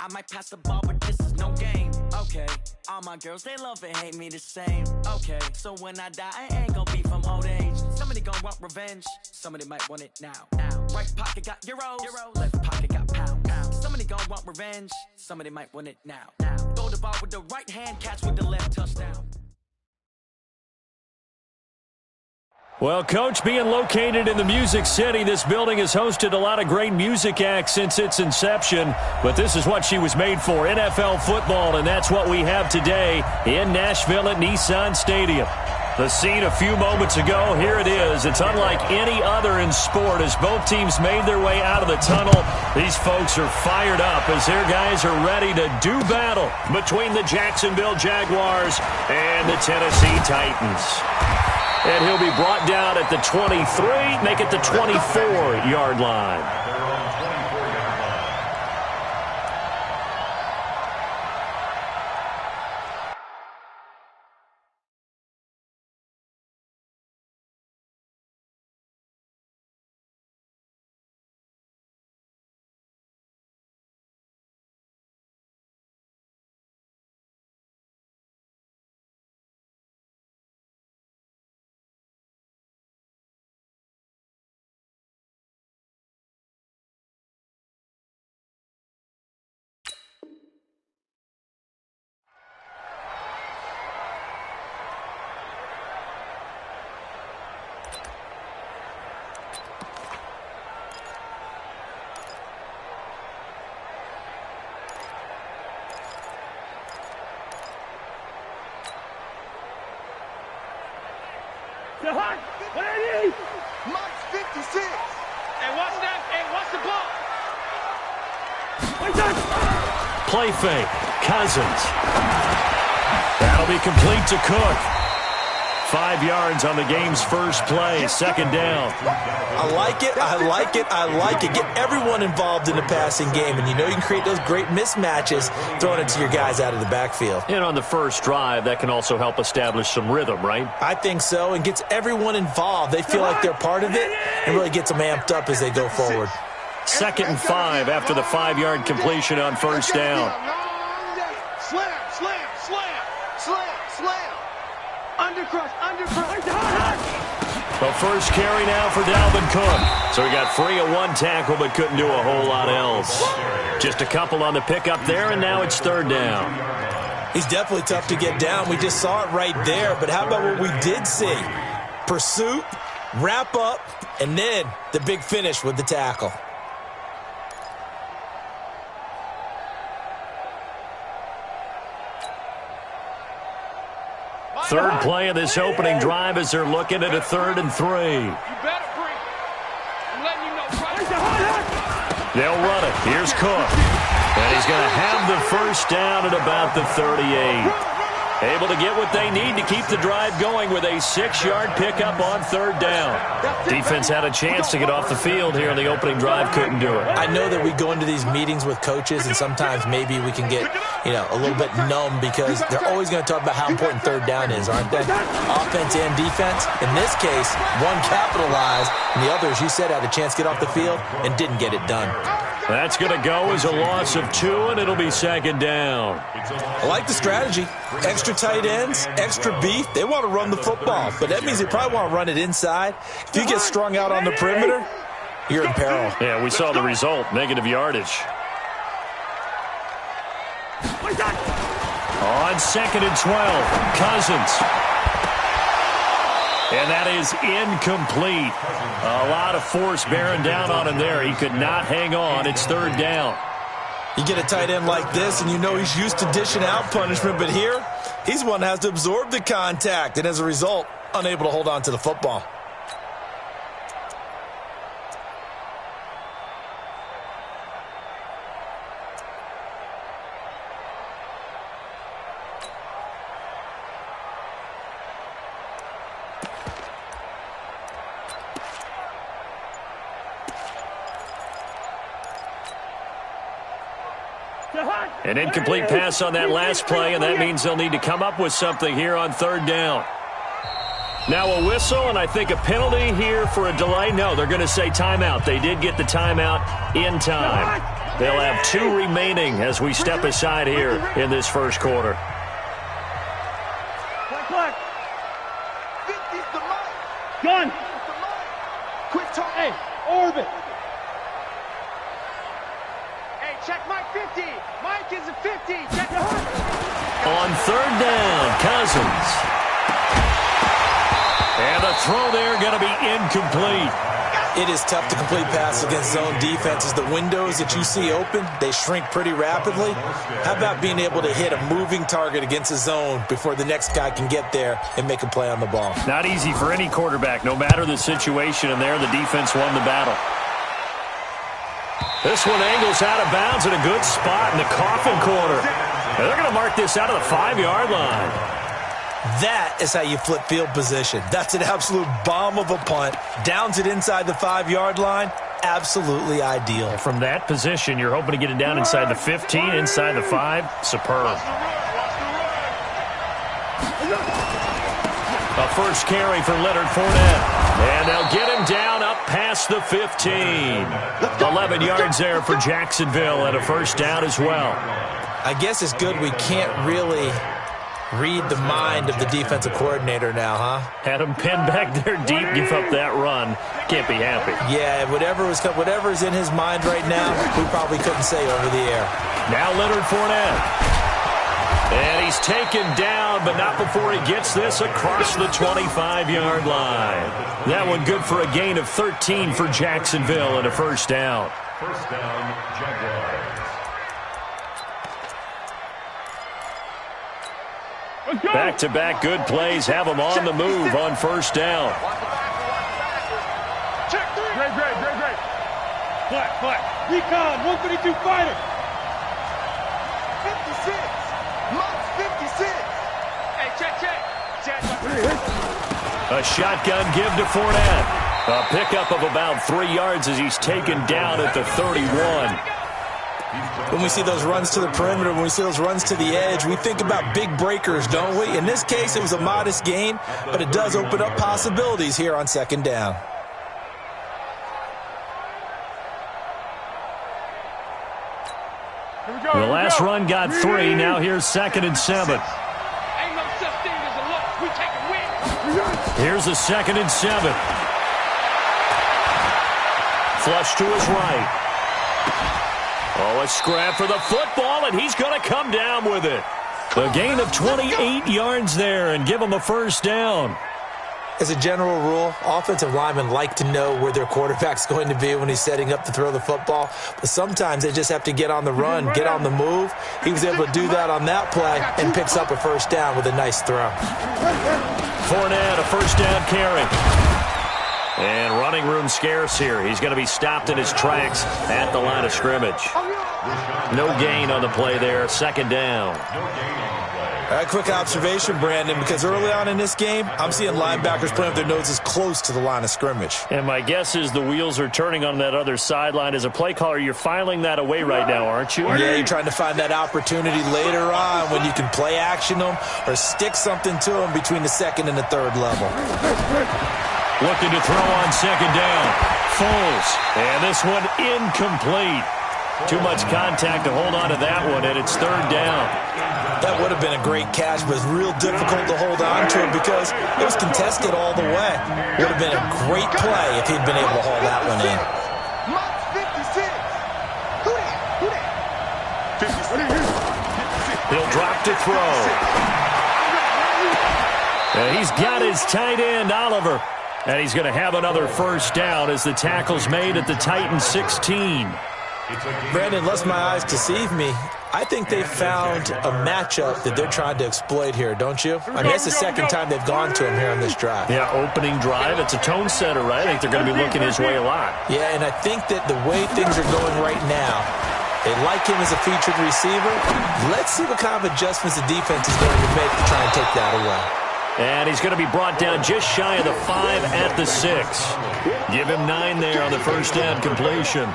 I might pass the ball, but this is no game. Okay, all my girls, they love and hate me the same. Okay, so when I die, I ain't gonna be from old age. Somebody gonna want revenge, somebody might want it now. Right pocket got euros, left pocket got pounds. Somebody gonna want revenge, somebody might want it now. Throw the ball with the right hand, catch with the left, touchdown. Well, Coach, being located in the Music City, this building has hosted a lot of great music acts since its inception, but this is what she was made for, NFL football, and that's what we have today in Nashville at Nissan Stadium. The scene a few moments ago, here it is. It's unlike any other in sport as both teams made their way out of the tunnel. These folks are fired up as their guys are ready to do battle between the Jacksonville Jaguars and the Tennessee Titans. And he'll be brought down at the 23, make it the 24-yard line. Mike's 56. Hey, watch that. Hey, watch the ball. Play fake. Cousins. That'll be complete to Cook. 5 yards on the game's first play. Second down. I like it. I like it. I like it. Get everyone involved in the passing game. And you know you can create those great mismatches throwing it to your guys out of the backfield. And on the first drive, that can also help establish some rhythm, right? I think so. And gets everyone involved. They feel like they're part of it and really gets them amped up as they go forward. 2nd and 5 after the 5-yard completion on first down. Slam, slam, slam, slam, slam. Undercrush, undercrush. The first carry now for Dalvin Cook. So he got free of one tackle but couldn't do a whole lot else. Just a couple on the pickup there, and now it's third down. He's definitely tough to get down. We just saw it right there. But how about what we did see? Pursuit, wrap up, and then the big finish with the tackle. Third play of this opening drive as they're looking at a 3rd and 3. You better bring it. I'm letting you know. They'll run it. Here's Cook. And he's going to have the first down at about the 38. Able to get what they need to keep the drive going with a 6-yard pickup on 3rd down. Defense had a chance to get off the field here in the opening drive. Couldn't do it. I know that we go into these meetings with coaches, and sometimes maybe we can get, a little bit numb because they're always going to talk about how important 3rd down is, aren't they? Offense and defense. In this case, one capitalized, and the other, as you said, had a chance to get off the field and didn't get it done. That's going to go as a loss of 2, and it'll be 2nd down. I like the strategy. Extra tight ends, extra beef. They want to run the football, but that means they probably want to run it inside. If you get strung out on the perimeter, you're in peril. Yeah, we saw the result, negative yardage. On 2nd and 12, Cousins. And that is incomplete. A lot of force bearing down on him there. He could not hang on. It's 3rd down. You get a tight end like this, and you know he's used to dishing out punishment, but here, he's one that has to absorb the contact, and as a result, unable to hold on to the football. An incomplete pass on that last play, and that means they'll need to come up with something here on 3rd down. Now a whistle, and I think a penalty here for a delay. No, they're going to say timeout. They did get the timeout in time. They'll have 2 remaining as we step aside here in this first quarter. Flag. 50's the mark. Gun. Quick talk. Hey, orbit. Hey, check Mike 50. Mike is a 50. Check the On 3rd down, Cousins. And the throw there going to be incomplete. It is tough to complete passes against zone defenses. The windows that you see open, they shrink pretty rapidly. How about being able to hit a moving target against a zone before the next guy can get there and make a play on the ball? Not easy for any quarterback, no matter the situation, and there the defense won the battle. This one angles out of bounds in a good spot in the coffin corner. And they're going to mark this out of the 5-yard line. That is how you flip field position. That's an absolute bomb of a punt. Downs it inside the 5-yard line. Absolutely ideal. From that position, you're hoping to get it down inside the 15, inside the 5. Superb. A first carry for Leonard Fournette. And they'll get him down up past the 15. 11 yards there for Jacksonville and a first down as well. I guess it's good we can't really read the mind of the defensive coordinator now, huh? Had him pinned back there deep, give up that run. Can't be happy. Yeah, whatever's in his mind right now, we probably couldn't say over the air. Now Leonard Fournette. And he's taken down, but not before he gets this across the 25-yard line. That one good for a gain of 13 for Jacksonville and a first down. First down, Jaguars. Back-to-back good plays have them on the move on first down. Check 3. Great. Flat. Recon, 152 fighter. 56. Mark's 56. Hey, check. A shotgun give to Fournette. A pickup of about 3 yards as he's taken down at the 31. When we see those runs to the perimeter, when we see those runs to the edge, we think about big breakers, don't we? In this case, it was a modest gain, but it does open up possibilities here on second down. The last run got 3. Now here's 2nd and 7. Ain't no such thing as a loss. We take a win. Here's a 2nd and 7. Flush to his right. Oh, a scrap for the football, and he's going to come down with it. A gain of 28 yards there and give him a first down. As a general rule, offensive linemen like to know where their quarterback's going to be when he's setting up to throw the football. But sometimes they just have to get on the run, get on the move. He was able to do that on that play and picks up a first down with a nice throw. Fournette, a first down carry. And running room scarce here. He's going to be stopped in his tracks at the line of scrimmage. No gain on the play there. 2nd down. A quick observation, Brandon, because early on in this game, I'm seeing linebackers playing with their noses close to the line of scrimmage. And my guess is the wheels are turning on that other sideline. As a play caller, you're filing that away right now, aren't you? Yeah, you're trying to find that opportunity later on when you can play action them or stick something to them between the 2nd and the 3rd level. Looking to throw on 2nd down. Foles. And this one incomplete. Too much contact to hold on to that one, and it's 3rd down. That would have been a great catch, but it's real difficult to hold on to it because it was contested all the way. Would have been a great play if he'd been able to haul that one in. Mark's 56. Who that? 56. He'll drop to throw. And he's got his tight end, Oliver. And he's going to have another first down as the tackle's made at the Titans 16. Brandon, lest my eyes deceive me, I think they found a matchup that they're trying to exploit here, don't you? I mean, it's the 2nd time they've gone to him here on this drive. Yeah, opening drive. It's a tone setter, right? I think they're going to be looking his way a lot. Yeah, and I think that the way things are going right now, they like him as a featured receiver. Let's see what kind of adjustments the defense is going to make to try and take that away. And he's going to be brought down just shy of the 5 at the 6. Give him 9 there on the first down completion.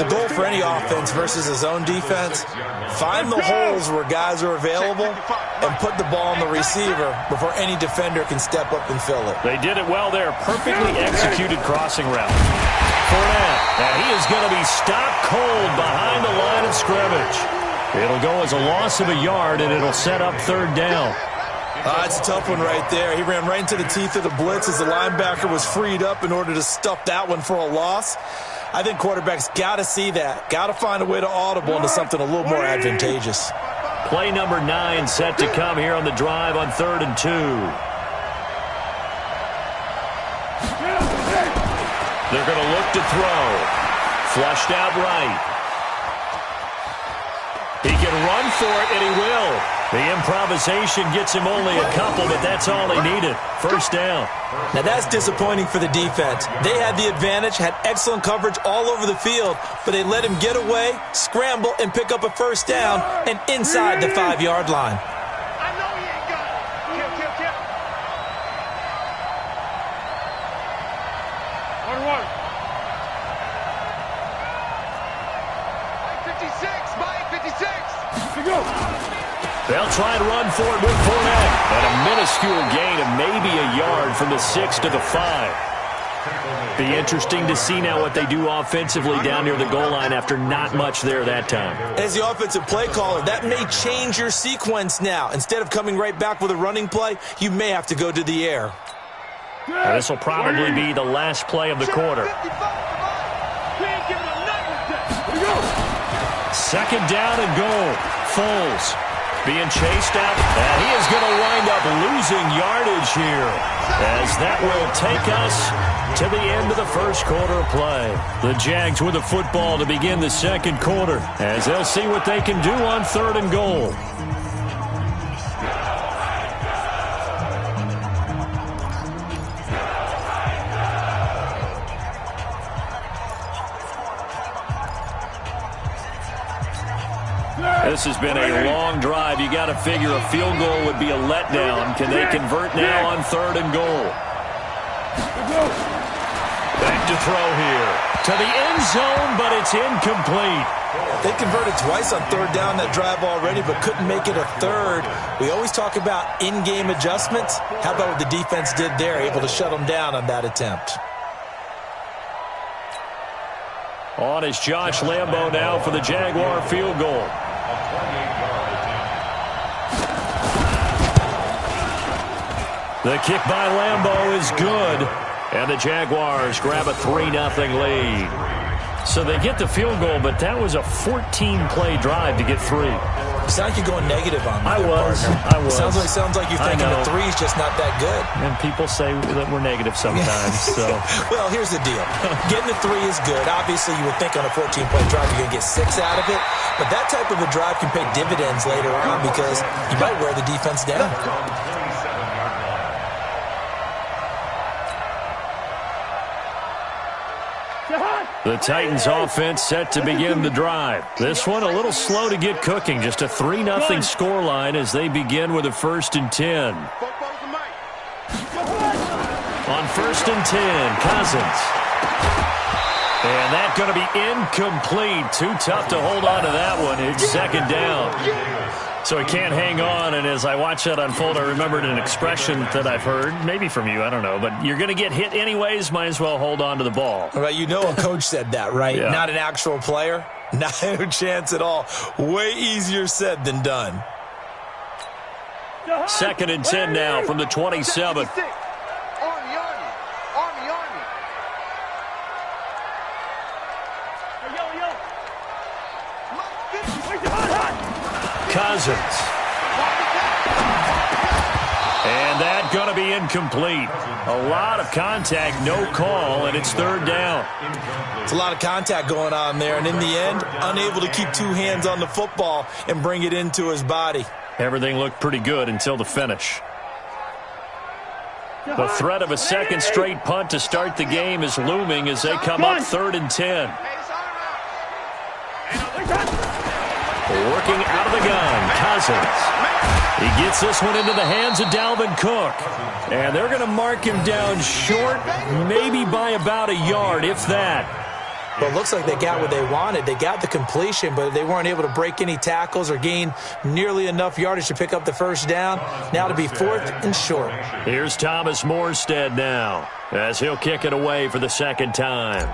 The goal for any offense versus a zone defense, find the holes where guys are available and put the ball on the receiver before any defender can step up and fill it. They did it well there. Perfectly executed crossing route. Fournette. And he is going to be stopped cold behind the line of scrimmage. It'll go as a loss of a yard, and it'll set up third down. It's a tough one right there. He ran right into the teeth of the blitz as the linebacker was freed up in order to stuff that one for a loss. I think quarterbacks got to see that. Got to find a way to audible into something a little more advantageous. Play number 9 set to come here on the drive on 3rd and 2. They're going to look to throw. Flushed out right. He can run for it, and he will. The improvisation gets him only a couple, but that's all he needed. First down. Now, that's disappointing for the defense. They had the advantage, had excellent coverage all over the field, but they let him get away, scramble, and pick up a first down and inside the 5-yard line. I know he ain't got it. Kill. 1-1. 56, Mike, 56. Here we go. They'll try and run for it with Fournette. And a minuscule gain of maybe a yard from the 6 to the 5. Be interesting to see now what they do offensively down near the goal line after not much there that time. As the offensive play caller, that may change your sequence now. Instead of coming right back with a running play, you may have to go to the air. This will probably be the last play of the quarter. We ain't giving up nothing. Here we go. Second down and goal. Foles being chased out, and he is going to wind up losing yardage here, as that will take us to the end of the first quarter of play. The Jags with the football to begin the second quarter, as they'll see what they can do on 3rd and goal. This has been a long drive. You got to figure a field goal would be a letdown. Can they convert now on 3rd and goal? Back to throw here. To the end zone, but it's incomplete. They converted twice on 3rd down that drive already, but couldn't make it a 3rd. We always talk about in-game adjustments. How about what the defense did there, able to shut them down on that attempt? On is Josh Lambo now for the Jaguar field goal. The kick by Lambo is good, and the Jaguars grab a 3-0 lead. So they get the field goal, but that was a 14-play drive to get 3. You sound like you're going negative on that. I was. Sounds like you're thinking the 3's just not that good. And people say that we're negative sometimes. So, well, here's the deal. Getting the 3 is good. Obviously, you would think on a 14-play drive you're going to get 6 out of it. But that type of a drive can pay dividends later on because you might wear the defense down. The Titans offense set to begin the drive. This one a little slow to get cooking. Just a 3-0 scoreline as they begin with a 1st and 10. On 1st and 10, Cousins. And that's going to be incomplete. Too tough to hold on to that one. It's 2nd down. So he can't hang on, and as I watch that unfold, I remembered an expression that I've heard, maybe from you, I don't know, but you're going to get hit anyways, might as well hold on to the ball. Right, you know a coach said that, right? Yeah. Not an actual player. No chance at all. Way easier said than done. 2nd and 10 now from the 27. Cousins. And that's going to be incomplete. A lot of contact, no call, and it's 3rd down. It's a lot of contact going on there, and in the end, unable to keep 2 hands on the football and bring it into his body. Everything looked pretty good until the finish. The threat of a second straight punt to start the game is looming as they come up 3rd and 10. Working out of the gun, Cousins. He gets this one into the hands of Dalvin Cook. And they're going to mark him down short, maybe by about a yard, if that. Well, it looks like they got what they wanted. They got the completion, but they weren't able to break any tackles or gain nearly enough yardage to pick up the first down. Now to be 4th and short. Here's Thomas Morstead now, as he'll kick it away for the 2nd time.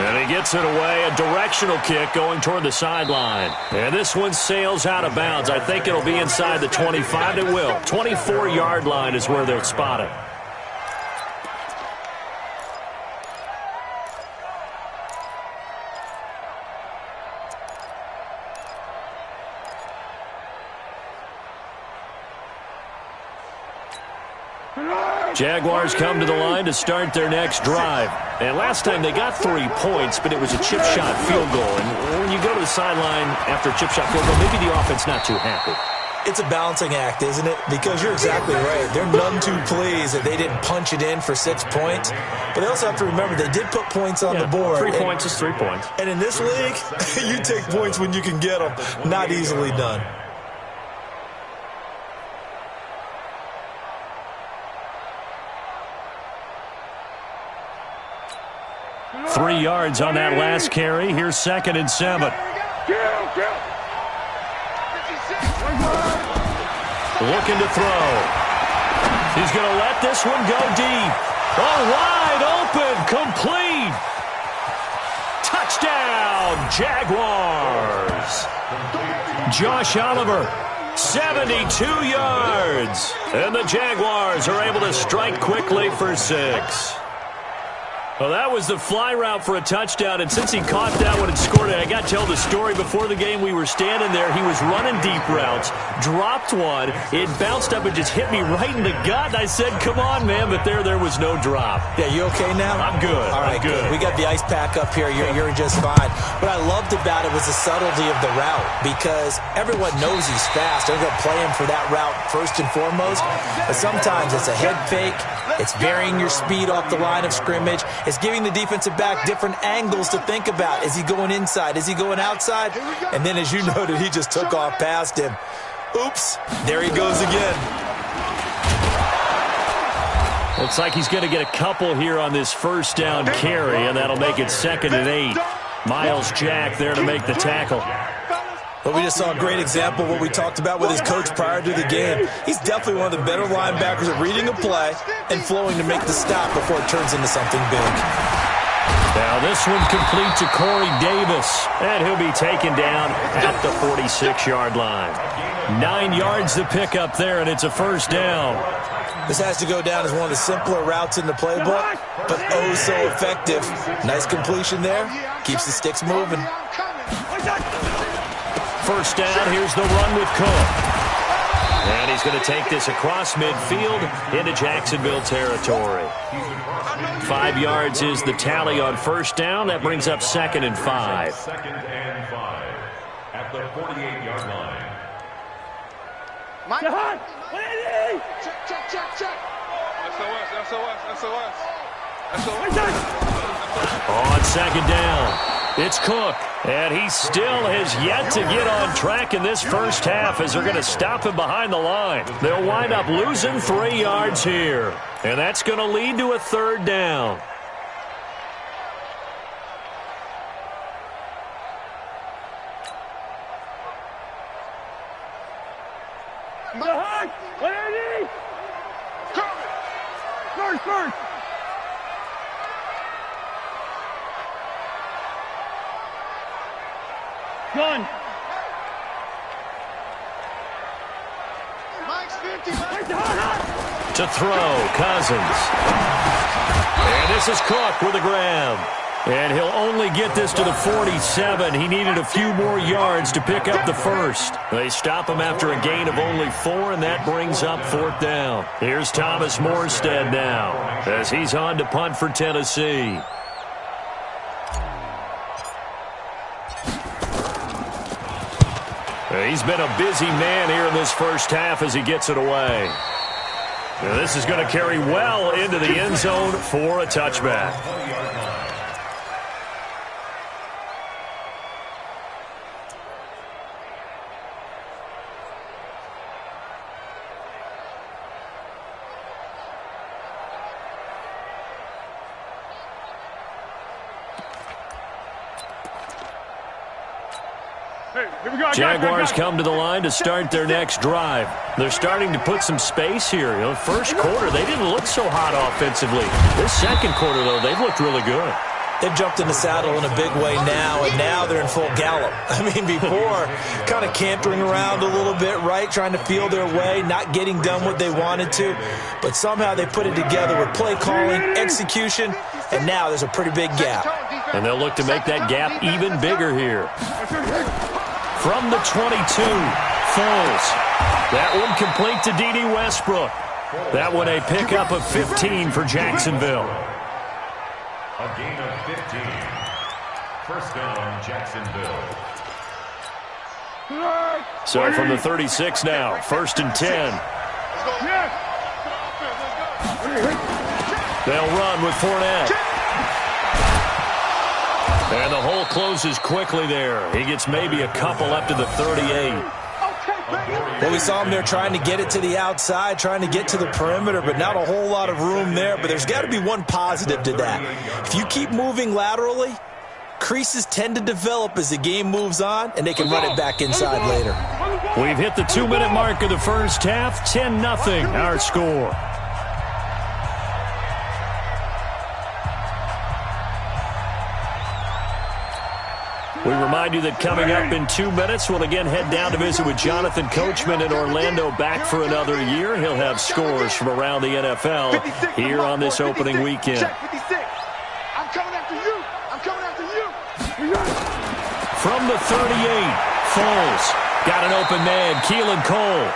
And he gets it away, a directional kick going toward the sideline. And this one sails out of bounds. I think it'll be inside the 25. It will. 24-yard line is where they'll spot it. Jaguars come to the line to start their next drive. And last time they got 3 points, but it was a chip shot field goal. And when you go to the sideline after a chip shot field goal, maybe the offense not too happy. It's a balancing act, isn't it? Because you're exactly right. They're none too pleased that they didn't punch it in for 6 points. But they also have to remember they did put points on the board. 3 points is 3 points. And in this league, you take points when you can get them. Not easily done. 3 yards on that last carry. Here's 2nd and 7. Looking to throw. He's going to let this one go deep. Oh, wide open, complete. Touchdown, Jaguars. Josh Oliver, 72 yards. And the Jaguars are able to strike quickly for 6. Well, that was the fly route for a touchdown, and since he caught that one and scored it, I got to tell the story. Before the game, we were standing there. He was running deep routes, dropped one. It bounced up and just hit me right in the gut. I said, come on, man, but there was no drop. Yeah, you okay now? I'm good. All right, I'm good. We got the ice pack up here. You're just fine. What I loved about it was the subtlety of the route, because everyone knows he's fast. They're going to play him for that route first and foremost, but sometimes it's a head fake. It's varying your speed off the line of scrimmage. It's giving the defensive back different angles to think about. Is he going inside? Is he going outside? And then, as you noted, he just took off past him. Oops, there he goes again. Looks like he's going to get a couple here on this first down carry, and that'll make it 2nd and 8. Miles Jack there to make the tackle. But we just saw a great example of what we talked about with his coach prior to the game. He's definitely one of the better linebackers at reading a play and flowing to make the stop before it turns into something big. Now this one complete to Corey Davis, and he'll be taken down at the 46-yard line. 9 yards to pick up there, and it's a first down. This has to go down as one of the simpler routes in the playbook, but oh so effective. Nice completion there. Keeps the sticks moving. First down, here's the run with Cook. And he's going to take this across midfield into Jacksonville territory. 5 yards is the tally on first down. That brings up 2nd and 5. 2nd and 5 at the 48-yard line. Mike. Check. SOS. On 2nd down, it's Cook. And he still has yet to get on track in this first half as they're going to stop him behind the line. They'll wind up losing 3 yards here. And that's going to lead to a 3rd down. First. Gun. Mike's 50. To throw, Cousins. And this is Cook with a grab. And he'll only get this to the 47. He needed a few more yards to pick up the first. They stop him after a gain of only 4, and that brings up 4th down. Here's Thomas Morstead now as he's on to punt for Tennessee. He's been a busy man here in this first half as he gets it away. Now this is going to carry well into the end zone for a touchback. Jaguars come to the line to start their next drive. They're starting to put some space here. You know, first quarter, they didn't look so hot offensively. This second quarter, though, they've looked really good. They've jumped in the saddle in a big way now, and now they're in full gallop. I mean, before, kind of cantering around a little bit, right, trying to feel their way, not getting done what they wanted to, but somehow they put it together with play calling, execution, and now there's a pretty big gap. And they'll look to make that gap even bigger here. From the 22, Foles. That one complete to D.D. Westbrook. That one a pickup of 15 for Jacksonville. A gain of 15. First down, Jacksonville. So from the 36 now, 1st and 10. They'll run with Fournette. And the hole closes quickly there. He gets maybe a couple up to the 38. Well, we saw him there trying to get it to the outside, trying to get to the perimeter, but not a whole lot of room there. But there's got to be one positive to that. If you keep moving laterally, creases tend to develop as the game moves on, and they can run it back inside later. We've hit the 2-minute mark of the first half. 10-0 our score. We remind you that coming up in 2 minutes, we'll again head down to visit with Jonathan Coachman in Orlando, back for another year. He'll have scores from around the NFL here on this opening weekend. I'm coming after you. I'm coming after you. From the 38, Foles. Got an open man, Keelan Cole.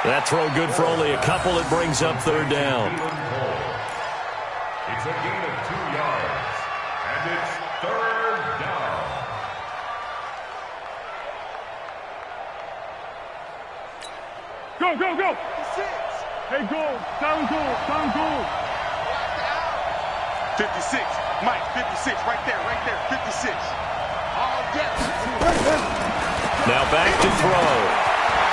That throw good for only a couple. It brings up 3rd down. It's a gain of 2 yards, and it's 3rd down. Go, go, go. Hey, go. Down, go. Down, go. 56. Mike, 56. Right there, 56. Oh, yes. Now back to throw.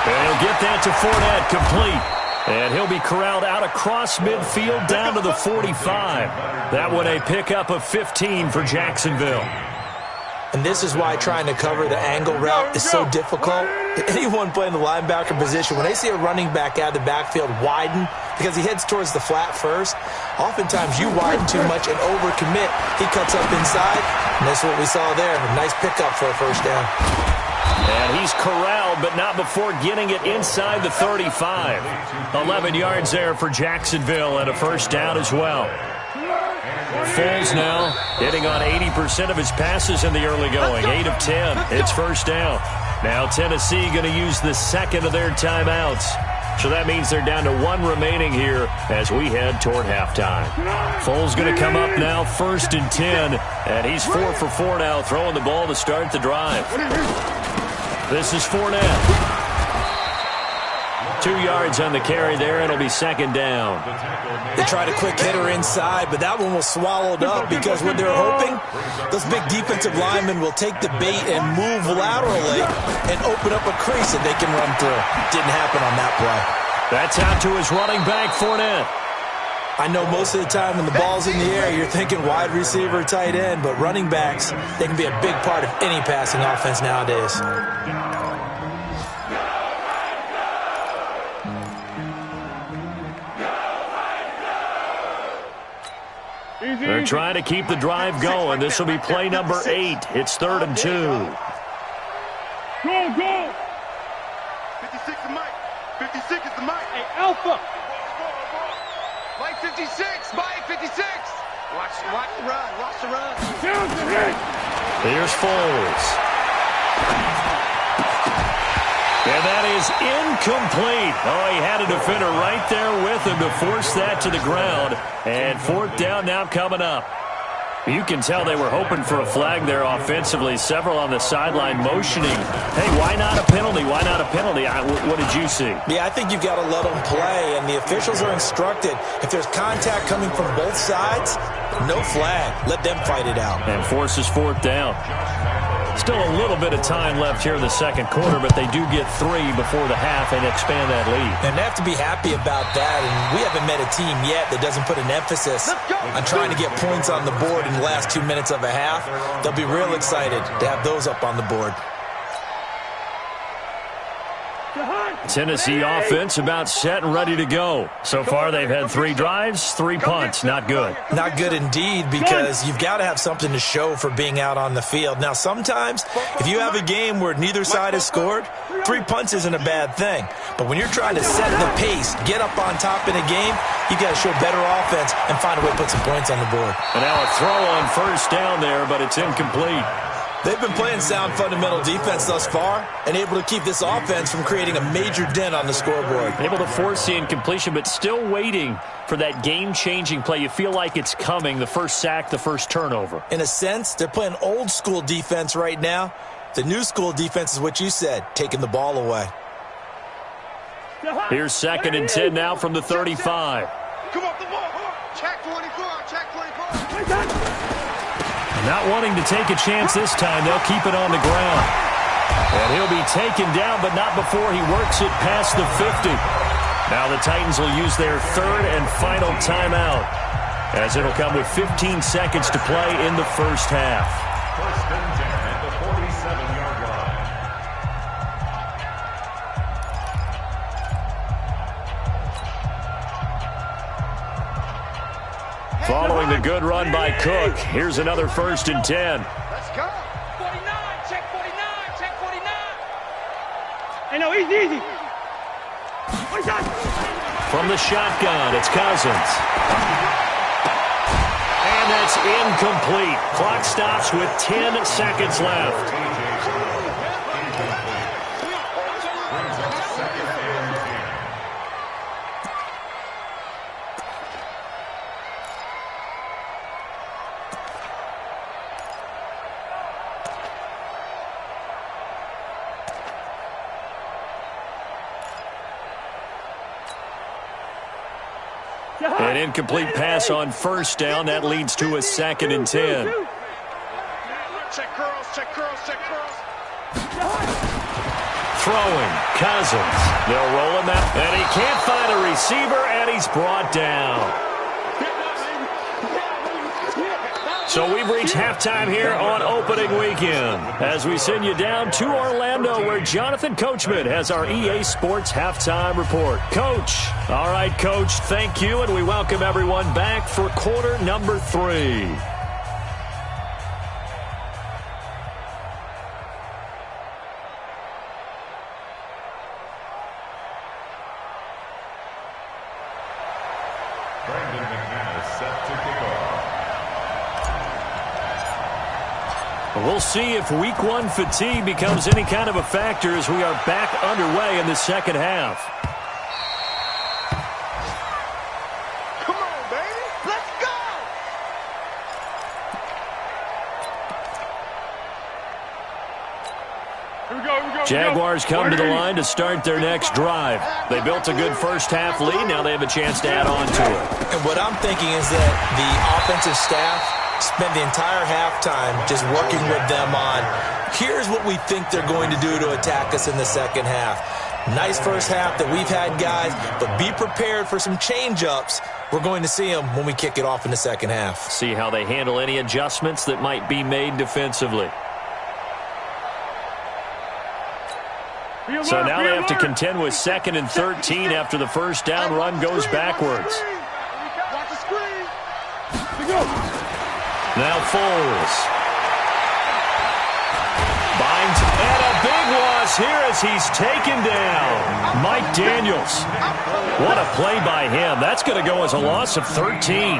And he'll get that to Fournette, complete. And he'll be corralled out across midfield down to the 45. That one a pickup of 15 for Jacksonville. And this is why trying to cover the angle route is so difficult. Anyone playing the linebacker position, when they see a running back out of the backfield widen because he heads towards the flat first, oftentimes you widen too much and overcommit. He cuts up inside, and that's what we saw there. A nice pickup for a 1st down. And he's corralled, but not before getting it inside the 35. 11 yards there for Jacksonville and a 1st down as well. Foles now hitting on 80% of his passes in the early going. 8 of 10. It's 1st down. Now Tennessee going to use the 2nd of their timeouts. So that means they're down to 1 remaining here as we head toward halftime. Foles going to come up now, 1st and 10. And he's 4 for 4 now, throwing the ball to start the drive. This is Fournette. 2 yards on the carry there. It'll be 2nd down. They tried a quick hitter inside, but that one was swallowed up because what they're hoping, those big defensive linemen will take the bait and move laterally and open up a crease that they can run through. Didn't happen on that play. That's out to his running back, Fournette. I know most of the time when the ball's in the air, you're thinking wide receiver, tight end, but running backs, they can be a big part of any passing offense nowadays. They're trying to keep the drive going. This will be play number 8. It's 3rd and 2. Go, go. 56 is Mike. 56 is the Mike. Hey, Alpha. Mike 56. Mike 56. Watch the run. Watch the run. Here's Foles. And that is incomplete. Oh, he had a defender right there with him to force that to the ground. And 4th down now coming up. You can tell they were hoping for a flag there offensively. Several on the sideline motioning. Hey, why not a penalty? Why not a penalty? What did you see? Yeah, I think you've got to let them play, and the officials are instructed. If there's contact coming from both sides, no flag. Let them fight it out. And forces 4th down. Still a little bit of time left here in the 2nd quarter, but they do get 3 before the half and expand that lead. And they have to be happy about that, and we haven't met a team yet that doesn't put an emphasis on trying to get points on the board in the last 2 minutes of a half. They'll be real excited to have those up on the board. Tennessee offense about set and ready to go. So far, they've had 3 drives, 3 punts. Not good. Not good indeed, because you've got to have something to show for being out on the field. Now, sometimes, if you have a game where neither side has scored, 3 punts isn't a bad thing. But when you're trying to set the pace, get up on top in a game, you've got to show better offense and find a way to put some points on the board. And now a throw on first down there, but it's incomplete. They've been playing sound fundamental defense thus far and able to keep this offense from creating a major dent on the scoreboard. Able to force the incompletion, but still waiting for that game-changing play. You feel like it's coming, the first sack, the first turnover. In a sense, they're playing old-school defense right now. The new-school defense is what you said, taking the ball away. Here's 2nd and 10 now from the 35. Come off the ball. Check 24. Check 24. Not wanting to take a chance this time, they'll keep it on the ground. And he'll be taken down, but not before he works it past the 50. Now the Titans will use their 3rd and final timeout, as it'll come with 15 seconds to play in the first half. 1st and 10 at the 47-yard line. Following the good run by Cook, here's another 1st and 10. Let's go. 49, check 49, check 49. Hey, no, easy. From the shotgun, it's Cousins. And that's incomplete. Clock stops with 10 seconds left. An incomplete pass on first down. That leads to a 2nd and 10. Check curls, check curls, check curls. Throwing, Cousins. They'll roll him out. And he can't find a receiver, and he's brought down. So we've reached halftime here on opening weekend as we send you down to Orlando, where Jonathan Coachman has our EA Sports halftime report. Coach. All right, Coach, thank you, and we welcome everyone back for quarter number 3. We'll see if week 1 fatigue becomes any kind of a factor as we are back underway in the second half. Come on, baby. Let's go. Here we go. Jaguars come to the line to start their next drive. They built a good first half lead. Now they have a chance to add on to it. And what I'm thinking is that the offensive staff spend the entire halftime just working with them on, here's what we think they're going to do to attack us in the second half. Nice first half that we've had, guys, but be prepared for some change-ups. We're going to see them when we kick it off in the second half. See how they handle any adjustments that might be made defensively. So now they have to contend with 2nd and 13 after the first down run goes backwards. Watch the screen. Now Foles. Binds, and a big loss here as he's taken down. Mike Daniels. What a play by him. That's going to go as a loss of 13.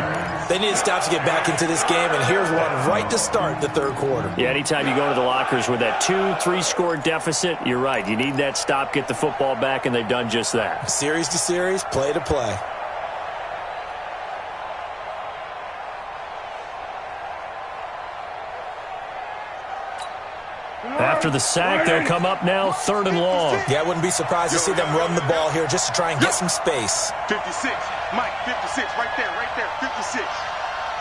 They need to stop to get back into this game, and here's one right to start the third quarter. Yeah, anytime you go to the lockers with that 2-3 score deficit, you're right. You need that stop, get the football back, and they've done just that. Series to series, play to play. After the sack, they'll come up now 3rd and long. Yeah, I wouldn't be surprised to see them run the ball here just to try and get some space. 56. Mike, 56. Right there. 56.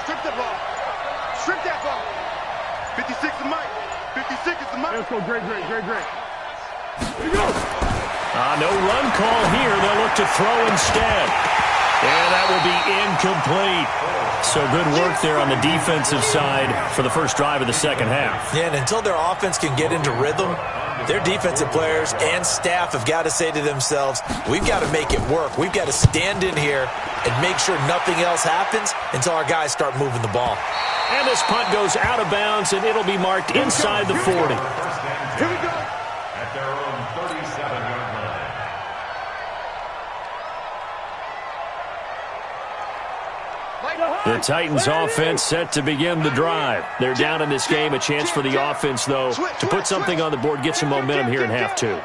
Strip that ball. Strip that ball. 56 is Mike. 56 is the Mike. Let's go. Great. Here we go. No run call here. They'll look to throw instead. And that will be incomplete. So good work there on the defensive side for the first drive of the second half. Yeah, and until their offense can get into rhythm, Their defensive players and staff have got to say to themselves, we've got to make it work. We've got to stand in here and make sure nothing else happens until our guys start moving the ball. And this punt goes out of bounds, and it'll be marked inside the 40. Here we go. At their own 37-yard line. The Titans offense set to begin the drive. They're down in this game. A chance for the offense, though, to put something on the board, get some momentum here in half two.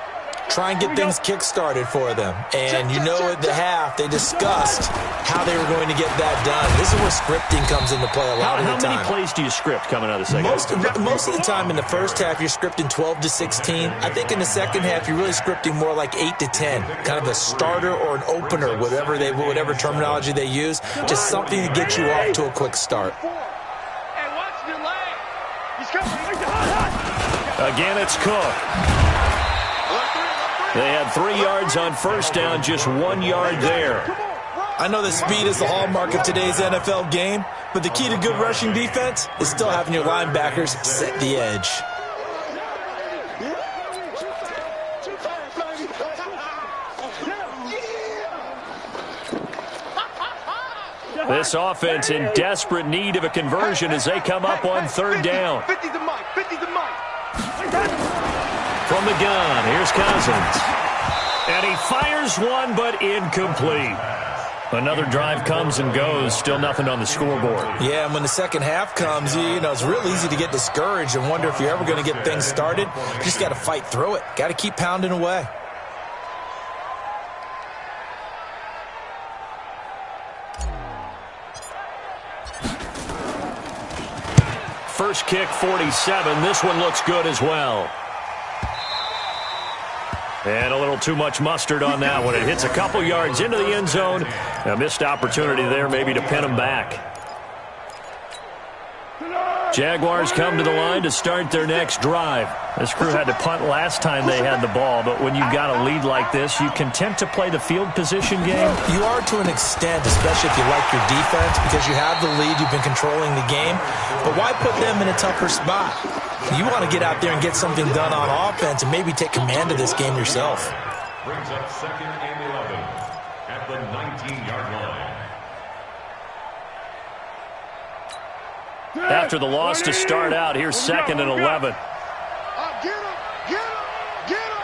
Try and get things kick-started for them. And you know at the half, they discussed how they were going to get that done. This is where scripting comes into play a lot of the time. How many plays do you script coming out of the second half? Most of the time in the first half, you're scripting 12 to 16. I think in the second half, you're really scripting more like 8 to 10. Kind of a starter or an opener, whatever terminology they use. Just something to get you off to a quick start. Again, it's Cook. They had 3 yards on first down, just 1 yard there. I know that speed is the hallmark of today's NFL game, but the key to good rushing defense is still having your linebackers set the edge. This offense in desperate need of a conversion as they come up on third down. 50's the mic. 50's the mic. From the gun, here's Cousins. And he fires one, but incomplete. Another drive comes and goes, still nothing on the scoreboard. Yeah, and when the second half comes, you know, it's real easy to get discouraged and wonder if you're ever going to get things started. You just got to fight through it. Got to keep pounding away. First kick, 47. This one looks good as well. And a little too much mustard on that one. It hits a couple yards into the end zone. A missed opportunity there maybe to pin them back. Jaguars come to the line to start their next drive. This crew had to punt last time they had the ball, but when you've got a lead like this, you content to play the field position game? You are to an extent, especially if you like your defense, because you have the lead, you've been controlling the game. But why put them in a tougher spot? You want to get out there and get something done on offense and maybe take command of this game yourself. Brings up 2nd and 11 at the 19-yard line. After the loss to start out, here's 2nd and 11. Get him! Get him! Get him!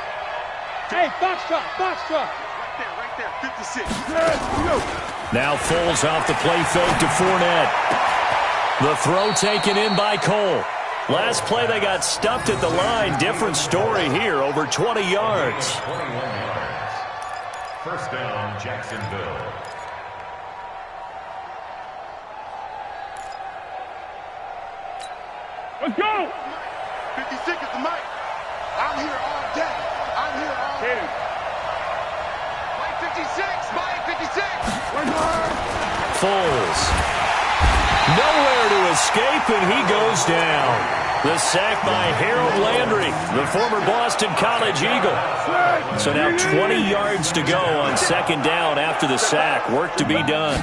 Hey, box truck, box truck. Right there, 56. Now Foles off the play fake to Fournette. The throw taken in by Cole. Last play they got stuffed at the line. Different story here, over 20 yards. 21 yards. First down, Jacksonville. Let's go! 56 is the mic. I'm here all day. I'm here all day. Mike 56, Mike 56. Foles. Nowhere to escape, and he goes down. The sack by Harold Landry, the former Boston College Eagle. So now 20 yards to go on second down after the sack. Work to be done.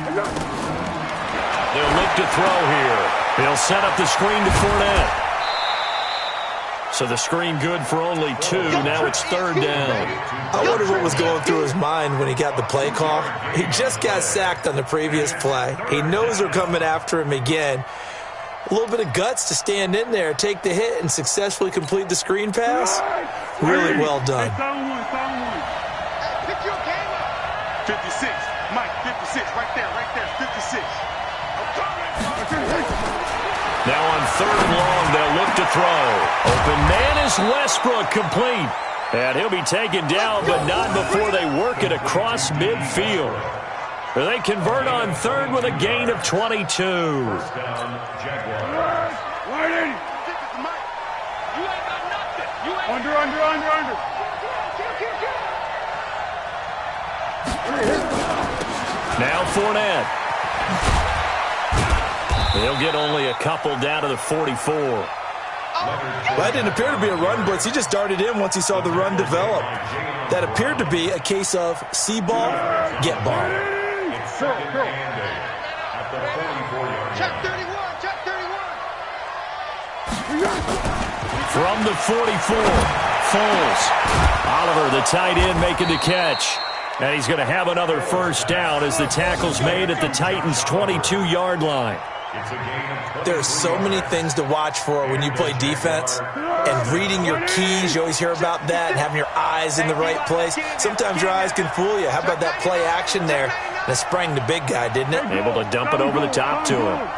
They'll look to throw here. They'll set up the screen to Fournette. So the screen good for only 2. Now it's third down. I wonder what was going through his mind when he got the play call. He just got sacked on the previous play. He knows they're coming after him again. A little bit of guts to stand in there, take the hit, and successfully complete the screen pass. Really well done. 56, Mike 56, right there, 56. Now on third and long, they'll look to throw. Open man is Westbrook, complete. And he'll be taken down, but not before they work it across midfield. They convert on third with a gain of 22. First down, Jaguars. You ain't got nothing. You ain't Under. Now Fournette. He'll get only a couple down to the 44. Well, that didn't appear to be a run blitz. He just darted in once he saw the run develop. That appeared to be a case of see ball, get ball. It's 2nd and 8 at the 44-yard line. Check 31, check 31. From the 44, Foles. Oliver, the tight end, making the catch. And he's going to have another first down as the tackle's made at the Titans' 22-yard line. There's so many things to watch for when you play defense. And reading your keys, you always hear about that, and having your eyes in the right place. Sometimes your eyes can fool you. How about that play action there? That sprang the big guy, didn't it? Able to dump it over the top to him.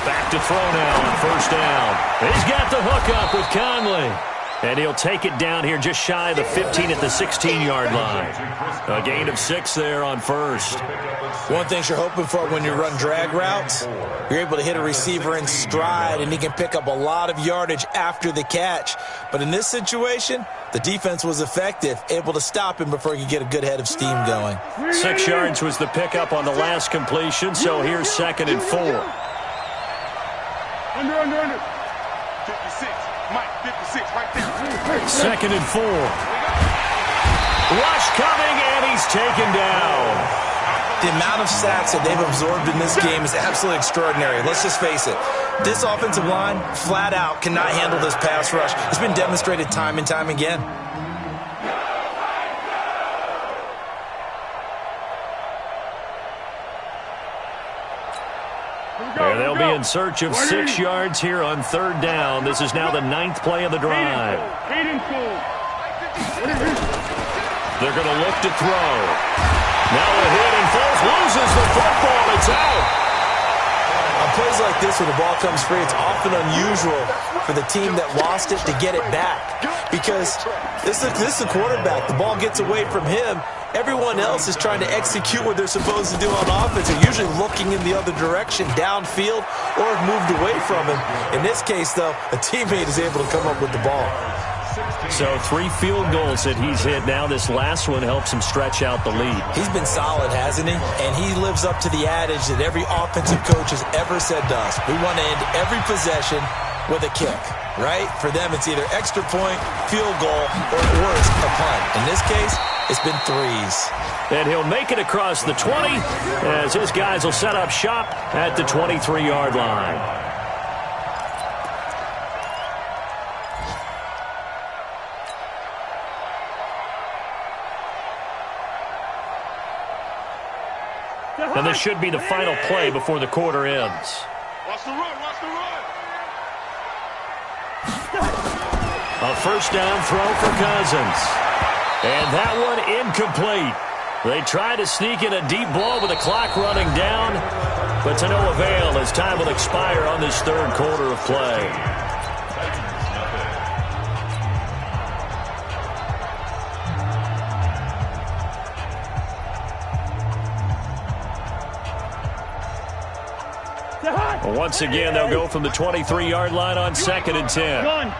Back to throw now on first down. He's got the hook up with Conley. And he'll take it down here just shy of the 15 at the 16-yard line. A gain of 6 there on first. One thing you're hoping for when you run drag routes, you're able to hit a receiver in stride, and he can pick up a lot of yardage after the catch. But in this situation, the defense was effective, able to stop him before he could get a good head of steam going. 6 yards was the pickup on the last completion, so here's 2nd and 4. Under. 56. Mike, 56 right there. 2nd and 4. Rush coming, and he's taken down. The amount of sacks that they've absorbed in this game is absolutely extraordinary. Let's just face it. This offensive line, flat out, cannot handle this pass rush. It's been demonstrated time and time again. And they'll be in search of 6 yards here on 3rd down. This is now the 9th play of the drive. They're going to look to throw. Now a hit, and Foles loses the football. It's out. On plays like this, when the ball comes free, it's often unusual for the team that lost it to get it back. Because this is the quarterback. The ball gets away from him. Everyone else is trying to execute what they're supposed to do on offense. They're usually looking in the other direction, downfield, or have moved away from him. In this case, though, a teammate is able to come up with the ball. So 3 field goals that he's hit now. This last one helps him stretch out the lead. He's been solid, hasn't he? And he lives up to the adage that every offensive coach has ever said to us. We want to end every possession with a kick, right? For them, it's either extra point, field goal, or worse, a punt. In this case, it's been 3s. And he'll make it across the 20 as his guys will set up shop at the 23-yard line. And this should be the final play before the quarter ends. Watch the run, watch the run. A first down throw for Cousins. And that one incomplete. They try to sneak in a deep ball with the clock running down, but to no avail as time will expire on this 3rd quarter of play. Once again, they'll go from the 23-yard line on 2nd and 10. Watch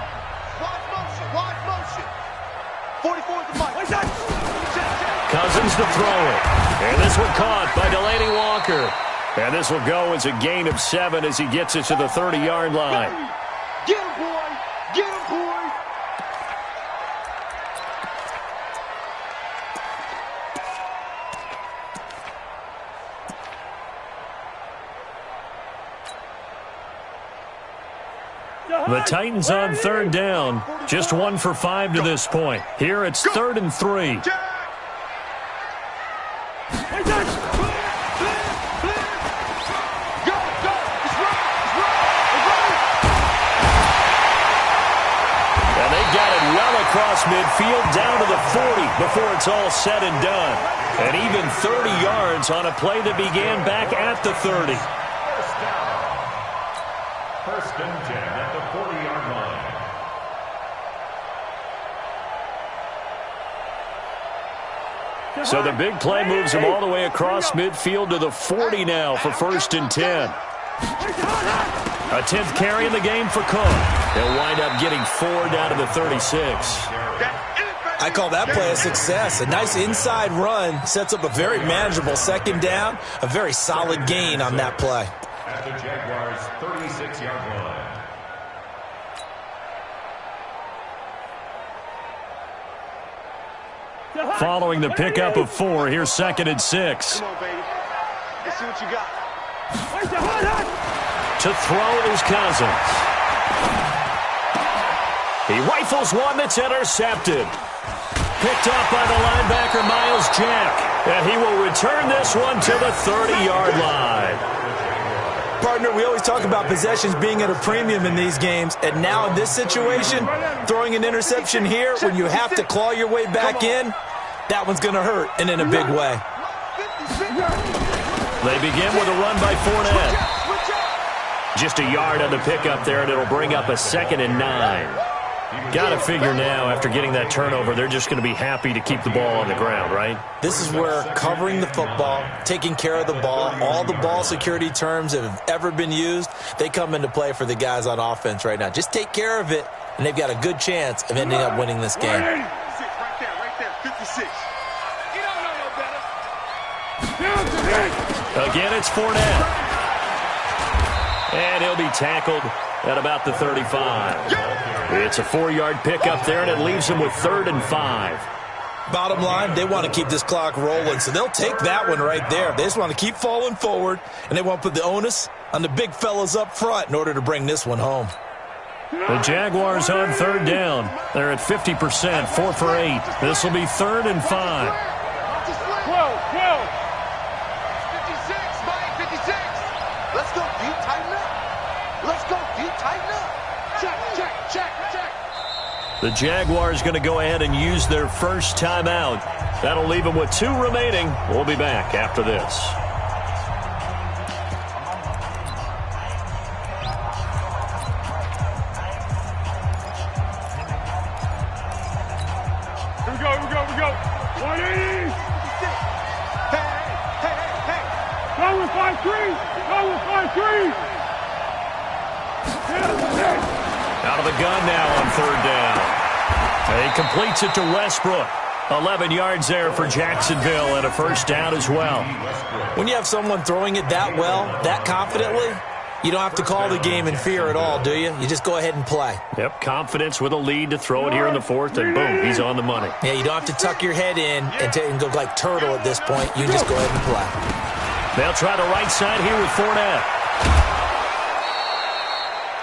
motion. 44 is the mic. Cousins to throw it. And this one caught by Delaney Walker. And this will go as a gain of 7 as he gets it to the 30-yard line. Get him, boy. Get him, boy. The Titans on 3rd down. Just 1 for 5 to this point. Here it's 3rd and 3. And they got it well across midfield down to the 40 before it's all said and done. And even 30 yards on a play that began back at the 30. First and 10 at the 40-yard line. So the big play moves him all the way across midfield to the 40 now for 1st and 10. A 10th carry in the game for Cook. He'll wind up getting 4 down to the 36. I call that play a success. A nice inside run sets up a very manageable 2nd down. A very solid gain on that play. At the Jaguars' 36-yard line. Following the pickup of 4, here's 2nd and 6. Come on, baby. Let's see what you got. To throw is Cousins. He rifles one that's intercepted. Picked up by the linebacker, Miles Jack. And he will return this one to the 30-yard line. Partner, we always talk about possessions being at a premium in these games. And now in this situation, throwing an interception here when you have to claw your way back in, that one's going to hurt, and in a big way. They begin with a run by Fournette. Just a yard on the pickup there, and it'll bring up a 2nd and 9. Got to figure now, after getting that turnover, they're just going to be happy to keep the ball on the ground, right? This is where covering the football, taking care of the ball, all the ball security terms that have ever been used, they come into play for the guys on offense right now. Just take care of it, and they've got a good chance of ending up winning this game. Right there, 56. You don't know no better. Again, it's Fournette. And he'll be tackled at about the 35. It's a 4-yard pickup there, and it leaves him with 3rd and 5. Bottom line, they want to keep this clock rolling, so they'll take that one right there. They just want to keep falling forward, and they want to put the onus on the big fellas up front in order to bring this one home. The Jaguars on 3rd down. They're at 50%, 4 for 8. This will be 3rd and 5. 12. 56, Mike, 56. Let's go deep, tighten up. Let's go deep, tighten up. Check. The Jaguars going to go ahead and use their first timeout. That'll leave them with 2 remaining. We'll be back after this. Here we go. 180. Hey. Go with 5-3. Out of the gun now on 3rd down. He completes it to Westbrook. 11 yards there for Jacksonville and a first down as well. When you have someone throwing it that well, that confidently, you don't have to call the game in fear at all, do you? You just go ahead and play. Yep, confidence with a lead to throw it here in the 4th, and boom, he's on the money. Yeah, you don't have to tuck your head in and go like turtle at this point. You just go ahead and play. They'll try the right side here with Fournette.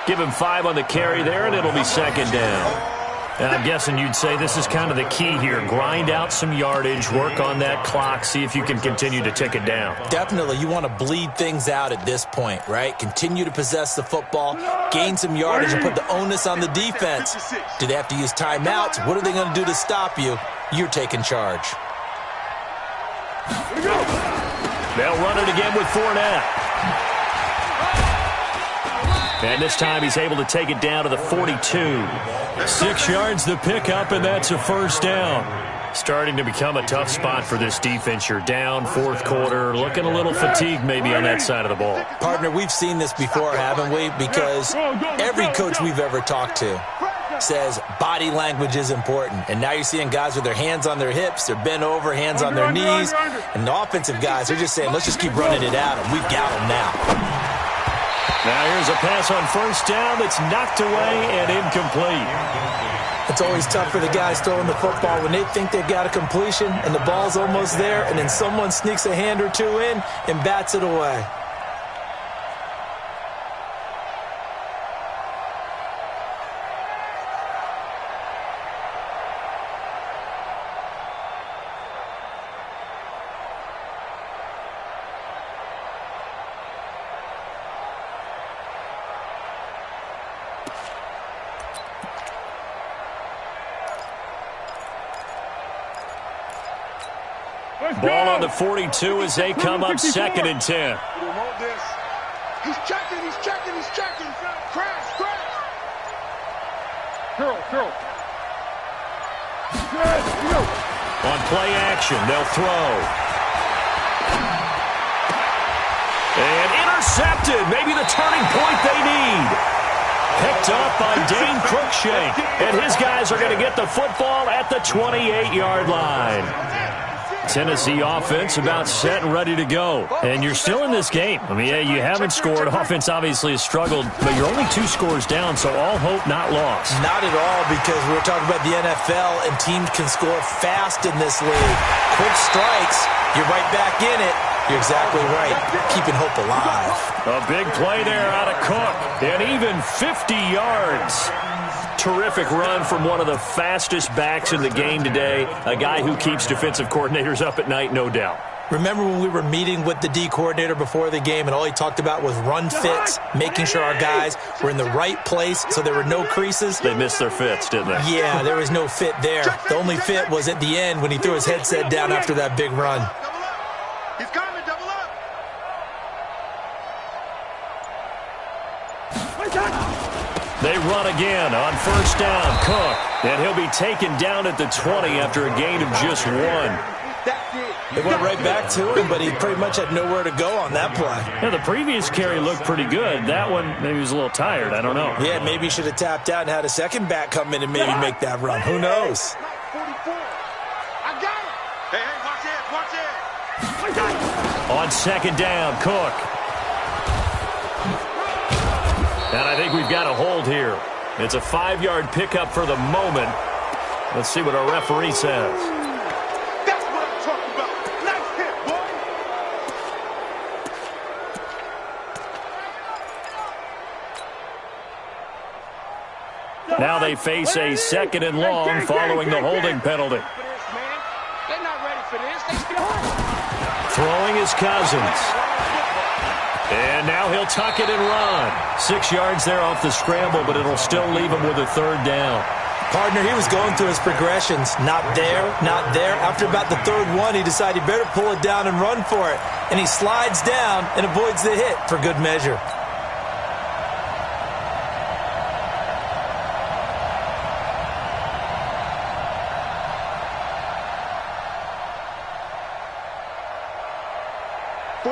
Give him 5 on the carry there, and it'll be 2nd down. And I'm guessing you'd say this is kind of the key here. Grind out some yardage, work on that clock, see if you can continue to tick it down. Definitely, you want to bleed things out at this point, right? Continue to possess the football, gain some yardage, and put the onus on the defense. Do they have to use timeouts? What are they going to do to stop you? You're taking charge. They'll run it again with Fournette. And this time he's able to take it down to the 42. 6 yards the pickup, and that's a first down. Starting to become a tough spot for this defense. You're down 4th quarter, looking a little fatigued maybe on that side of the ball. Partner, we've seen this before, haven't we? Because every coach we've ever talked to says body language is important. And now you're seeing guys with their hands on their hips, they're bent over, hands on their knees. And the offensive guys, they're just saying, let's just keep running it at them. We've got them now. Now here's a pass on first down that's knocked away and incomplete. It's always tough for the guys throwing the football when they think they've got a completion and the ball's almost there, and then someone sneaks a hand or two in and bats it away. Ball on the 42 as they come up 2nd and 10. He's checking. Crash. Curl. On play action, they'll throw. And intercepted. Maybe the turning point they need. Picked up by Dane Cruikshank. And his guys are going to get the football at the 28-yard line. Tennessee offense about set and ready to go. And you're still in this game. I mean, yeah, you haven't scored. Offense obviously has struggled, but you're only 2 scores down, so all hope not lost. Not at all, because we're talking about the NFL, and teams can score fast in this league. Quick strikes, you're right back in it. You're exactly right. Keeping hope alive. A big play there out of Cook. And even 50 yards. Terrific run from one of the fastest backs in the game today. A guy who keeps defensive coordinators up at night, no doubt. Remember when we were meeting with the D coordinator before the game and all he talked about was run fits, making sure our guys were in the right place so there were no creases? They missed their fits, didn't they? Yeah, there was no fit there. The only fit was at the end when he threw his headset down after that big run. He's coming, double up. They run again on first down. Cook. And he'll be taken down at the 20 after a gain of just 1. They went right back to him, but he pretty much had nowhere to go on that play. Yeah, the previous carry looked pretty good. That one, maybe he was a little tired. I don't know. Yeah, maybe he should have tapped out and had a second back come in and maybe make that run. Who knows? 44. I got it. Hey, watch it. On second down, Cook. And I think we've got a hold here. It's a 5-yard pickup for the moment. Let's see what our referee says. Now they face a 2nd and long following the holding penalty. They're not ready for this. Throwing is Cousins. And now he'll tuck it and run. 6 yards there off the scramble, but it'll still leave him with a 3rd down. Partner, he was going through his progressions. Not there, not there. After about the 3rd one, he decided he better pull it down and run for it. And he slides down and avoids the hit for good measure.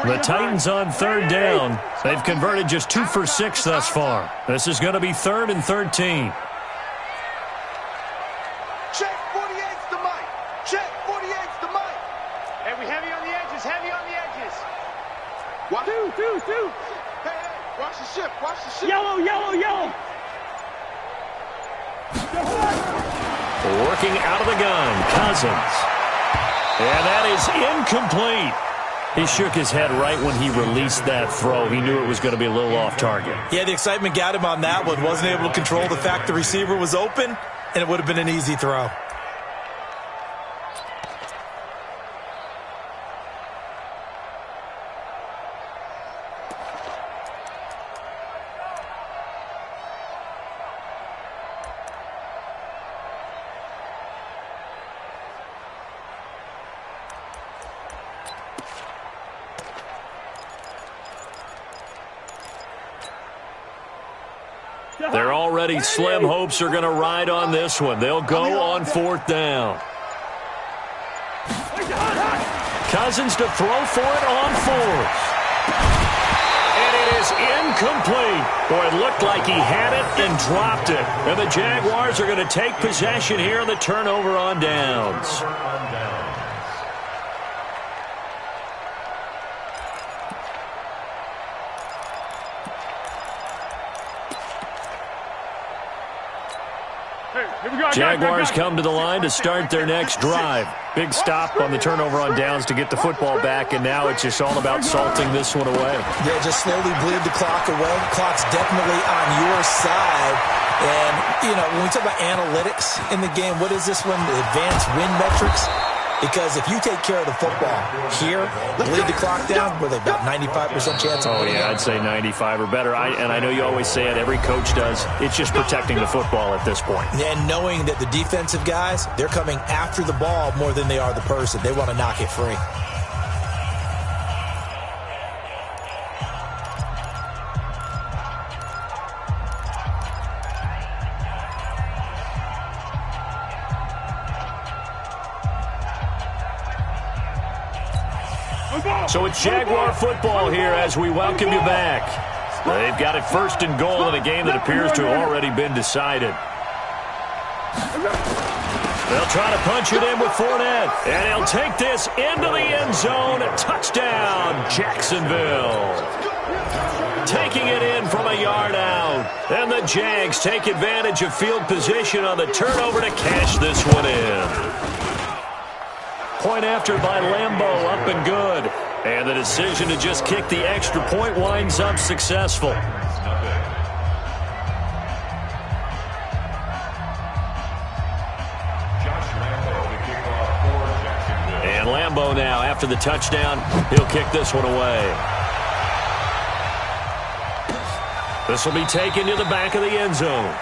The Titans on 3rd down. They've converted just 2 for 6 thus far. This is going to be 3rd and 13. Check 48's the mic. Check 48's the mic. Hey, we heavy on the edges, heavy on the edges. Watch. Two. Hey, watch the ship, watch the ship. Yellow. Working out of the gun, Cousins. And that is incomplete. He shook his head right when he released that throw. He knew it was going to be a little off target. Yeah, the excitement got him on that one. Wasn't able to control the fact the receiver was open, and it would have been an easy throw. They're already slim hopes are going to ride on this one. They'll go on 4th down. Cousins to throw for it on 4th. And it is incomplete. Boy, it looked like he had it and dropped it. And the Jaguars are going to take possession here on the turnover on downs. Jaguars come to the line to start their next drive. Big stop on the turnover on downs to get the football back, and now it's just all about salting this one away. Yeah, just slowly bleed the clock away. The clock's definitely on your side. And, you know, when we talk about analytics in the game, what is this one? The advanced win metrics? Because if you take care of the football here, bleed the clock down, with about 95% chance of winning. Oh, yeah, I'd say 95 or better. And I know you always say it, every coach does. It's just protecting the football at this point. And knowing that the defensive guys, they're coming after the ball more than they are the person. They want to knock it free. So it's Jaguar football here as we welcome you back. They've got it 1st and goal in a game that appears to have already been decided. They'll try to punch it in with Fournette. And he'll take this into the end zone. Touchdown, Jacksonville. Taking it in from a yard out. And the Jags take advantage of field position on the turnover to cash this one in. Point after by Lambeau, up and good. And the decision to just kick the extra point winds up successful. And Lambeau now, after the touchdown, he'll kick this one away. This will be taken to the back of the end zone.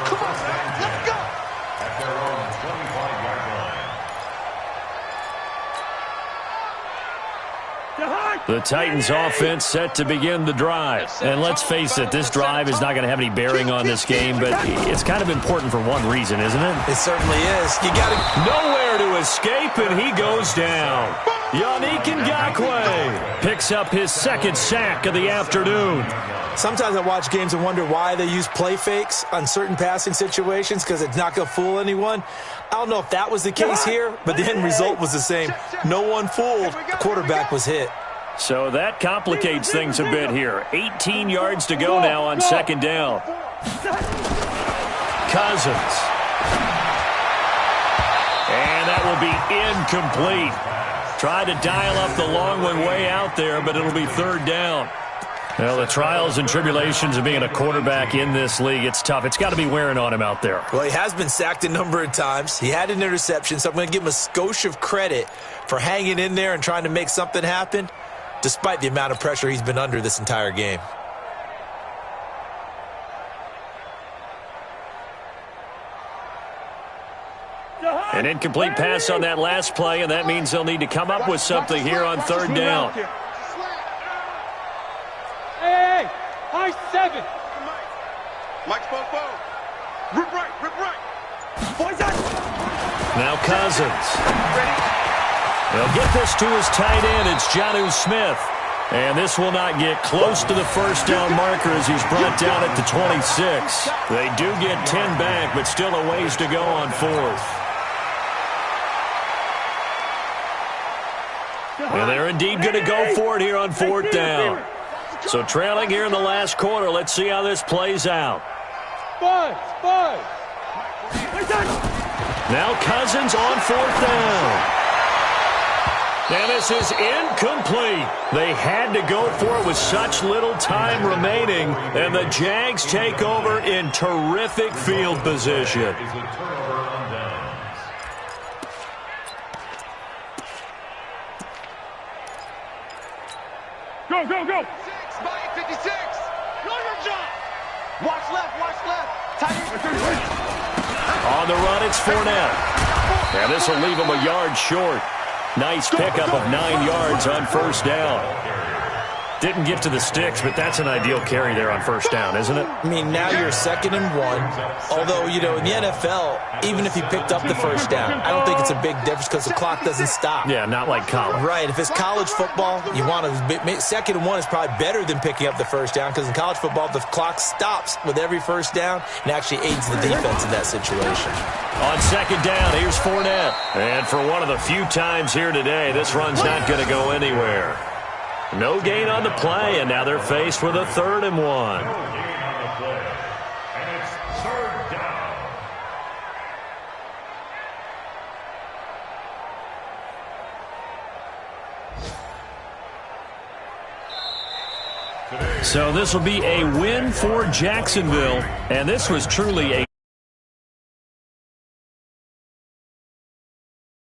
Come on, man. Let's go. At their own 25-yard line. The Titans offense set to begin the drive. And let's face it, this drive is not going to have any bearing on this game, but it's kind of important for one reason, isn't it? It certainly is. You got to nowhere to escape, and he goes down. Yannick Ngakoue picks up his second sack of the afternoon. Sometimes I watch games and wonder why they use play fakes on certain passing situations, because it's not going to fool anyone. I don't know if that was the case here, but the end result was the same. No one fooled. The quarterback was hit. So that complicates things a bit here. 18 yards to go now on second down. Cousins. And that will be incomplete. Tried to dial up the long one way out there, but it'll be third down. Well, the trials and tribulations of being a quarterback in this league, it's tough. It's got to be wearing on him out there. Well, he has been sacked a number of times. He had an interception, so I'm going to give him a skosh of credit for hanging in there and trying to make something happen, despite the amount of pressure he's been under this entire game. An incomplete pass on that last play, and that means they'll need to come up with something here on third down. Hey, high 7. Mike's both. Rip right. Now Cousins. They'll get this to his tight end. It's Jonnu Smith. And this will not get close to the first down marker as he's brought down at the 26. They do get 10 back, but still a ways to go on fourth. And they're indeed going to go for it here on fourth down. So trailing here in the last quarter. Let's see how this plays out. Spud. Now Cousins on fourth down. And this is incomplete. They had to go for it with such little time remaining. And the Jags take over in terrific field position. Go. 56. Know your job. Watch left. On the run, it's Fournette. And this will leave him a yard short. Nice pickup of 9 yards on first down. Didn't get to the sticks, but that's an ideal carry there on first down, isn't it? I mean, now you're 2nd and 1. Although, you know, in the NFL, even if he picked up the first down, I don't think it's a big difference because the clock doesn't stop. Yeah, not like college. Right. If it's college football, you want to 2nd and 1 is probably better than picking up the first down, because in college football, the clock stops with every first down and actually aids the defense in that situation. On second down, here's Fournette. And for one of the few times here today, this run's not going to go anywhere. No gain on the play, and now they're faced with a 3rd and 1. No gain on the play, and it's third down. So this will be a win for Jacksonville, and this was truly a